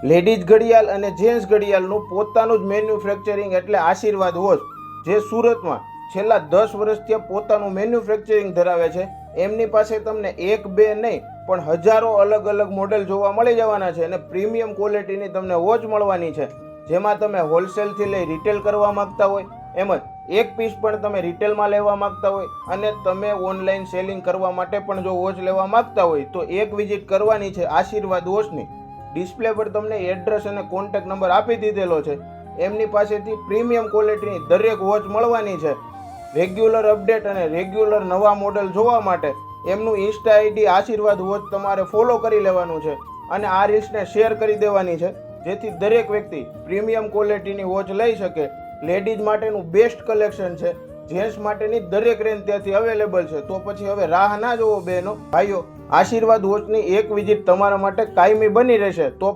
Ladies ઘડિયાળ અને gents ઘડિયાળનું પોતાનું જ મેન્યુફેક્ચરિંગ એટલે આશીર્વાદ વોચ, જે સુરતમાં છેલ્લા 10 વર્ષથી પોતાનું મેન્યુફેક્ચરિંગ ધરાવે છે. એમની પાસે તમને એક બે નહીં પણ હજારો અલગ અલગ મોડેલ જોવા મળી જવાના છે અને પ્રીમિયમ ક્વોલિટીની તમને વોચ મળવાની છે. જેમાં તમે હોલસેલથી લઈ રિટેલ કરવા માંગતા હોય, એમજ એક પીસ પણ તમે રિટેલમાં લેવા માંગતા હોય અને તમે ઓનલાઈન સેલિંગ કરવા માટે પણ જો વોચ લેવા માંગતા હોય તો એક વિઝિટ કરવાની છે આશીર્વાદ વોચની. ડિસ્પ્લે પર તમને એડ્રેસ અને કોન્ટેક્ટ નંબર આપી દીધેલો છે. એમની પાસેથી પ્રીમિયમ ક્વોલિટીની દરેક વોચ મળવાની છે. રેગ્યુલર અપડેટ અને રેગ્યુલર નવા મોડેલ જોવા માટે એમનું ઇન્સ્ટા આઈડી આશીર્વાદ વોચ તમારે ફોલો કરી લેવાનું છે અને આ રીલ્સને શેર કરી દેવાની છે, જેથી દરેક વ્યક્તિ પ્રીમિયમ ક્વોલિટીની વોચ લઈ શકે. લેડીઝ માટેનું બેસ્ટ કલેક્શન છે, જેન્ટ્સ માટેની દરેક રેન્જ ત્યાંથી અવેલેબલ છે. તો પછી હવે રાહ ના જોવો બહેનો ભાઈઓ, આશીર્વાદ વોચની એક વિઝિટ તમારા માટે કાયમી બની રહેશે. તો